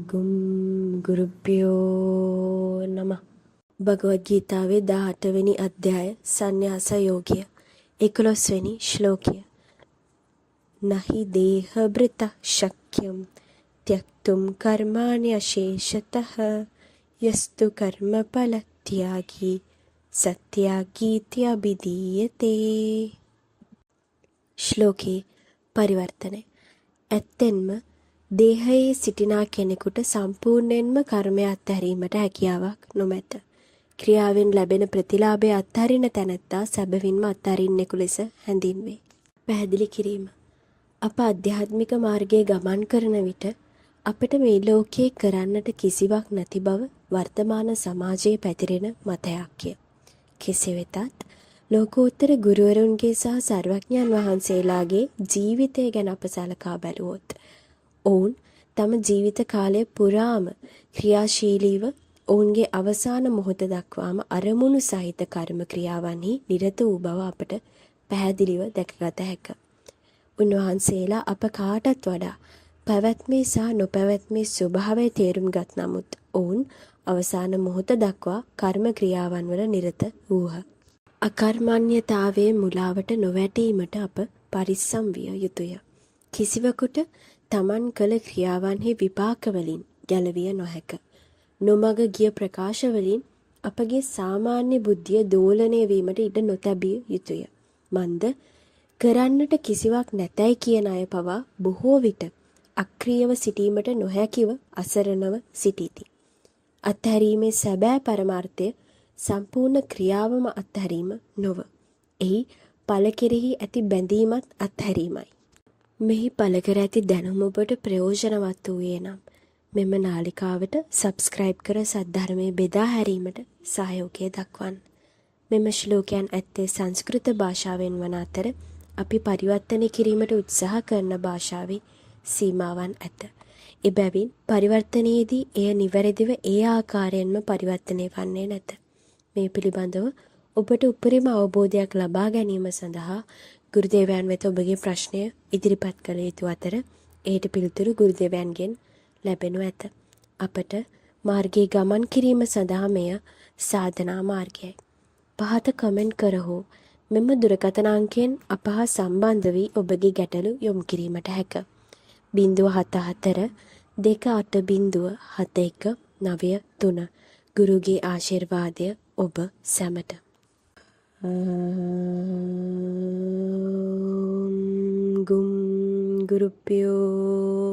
ගුම් ගුරුප්පයෝ නම භගවද් ගීතාවේ 18 වෙනි අධ්‍යාය සංන්‍යාස යෝගය 11 වෙනි ශ්ලෝකය නහි දේහ බ්‍රත ශක්‍යම් ත්‍යක්තුම් කර්මාණි අශේෂතః යස්තු කර්මඵල ත්‍යාගී සත්‍යාගීති අභිධීයතේ. ශ්ලෝකේ පරිවර්තනය. ඇත්තෙන්ම දේහයේ සිටිනා කෙනෙකුට සම්පූර්ණයෙන්ම කර්මය අත්හැරීමට හැකියාවක් නොමැත. ක්‍රියාවෙන් ලැබෙන ප්‍රතිලාභය අත්හරින තැනැත්තා සැබවින්ම අත්හරින්නෙකු ලෙස හැඳින්වේ. පැහැදිලි කිරීම. අප අධ්‍යාත්මික මාර්ගයේ ගමන් කරන විට අපට මේ ලෝකයේ කරන්නට කිසිවක් නැති බව වර්තමාන සමාජයේ පැතිරෙන මතයක්ය. කෙසේ වෙතත් ලෝකෝත්තර ගුරුවරුන්ගේ සහ සර්වඥයන් වහන්සේලාගේ ජීවිතය ගැන අප සලකා බැලුවොත් ඔවුන් තම ජීවිත කාලය පුරාම ක්‍රියාශීලීව ඔවුන්ගේ අවසාන මොහොත දක්වාම අරමුණු සහිත කර්ම ක්‍රියාවන්හි නිරත වූ බව අපට පැහැදිලිව දැකගත හැක. උන්වහන්සේලා අප කාටත් වඩා පැවැත්මේ සහ නොපැවැත්මේ ස්වභාවය තේරුම්ගත් නමුත් ඔවුන් අවසාන මොහොත දක්වා කර්ම ක්‍රියාවන් වල නිරත වූහ. අකර්මණ්‍යතාවයේ මුලාවට නොවැටීමට අප පරිස්සම් විය යුතුය. කිසිවකුට තමන් කළ ක්‍රියාවන්හි විපාක වලින් ගැලවිය නොහැක. නොමග ගිය ප්‍රකාශ වලින් අපගේ සාමාන්‍ය බුද්ධිය දෝලණය වීමට ඉඩ නොතැබිය යුතුය. මන්ද කරන්නට කිසිවක් නැතයි කියන අය පවා බොහෝ විට අක්‍රියව සිටීමට නොහැකිව අසරණව සිටිති. අත්හැරීමේ සැබෑ පරමාර්ථය සම්පූර්ණ ක්‍රියාවම අත්හැරීම නොව. එහි ඵල කෙරෙහි ඇති බැඳීමත් අත්හැරීමයි. මෙහි ඵල කර ඇති දැනුම ඔබට ප්‍රයෝජනවත් වූයේ නම් මෙම නාලිකාවට සබ්ස්ක්‍රයිබ් කර සද්ධර්මයේ බෙදා හැරීමට සහයෝගය දක්වන්න. මෙම ශ්ලෝකයන් ඇත්තේ සංස්කෘත භාෂාවෙන් වන අතර අපි පරිවර්තනය කිරීමට උත්සාහ කරන භාෂාවේ සීමාවන් ඇත. එබැවින් පරිවර්තනයේදී එය නිවැරදිව ඒ ආකාරයෙන්ම පරිවර්තනය වන්නේ නැත. මේ පිළිබඳව ඔබට උපරිම අවබෝධයක් ලබා ගැනීම සඳහා ගුරුදේවයන් වෙත ඔබගේ ප්‍රශ්නය ඉදිරිපත් කළ යුතු අතර එයට පිළිතුරු ගුරුදේවයන්ගෙන් ලැබෙනු ඇත. අපට මාර්ගයේ ගමන් කිරීම සඳහා මෙය සාධනා මාර්ගයයි. පහත කමෙන්ට් කර හෝ මෙම දුරකථන අංකයෙන් අප හා සම්බන්ධ වී ඔබගේ ගැටලු යොමු කිරීමට හැක. 074 28 7193 ගුරුගේ ආශිර්වාදය ඔබ සැමට. ගුම් ගුරුප්පයෝ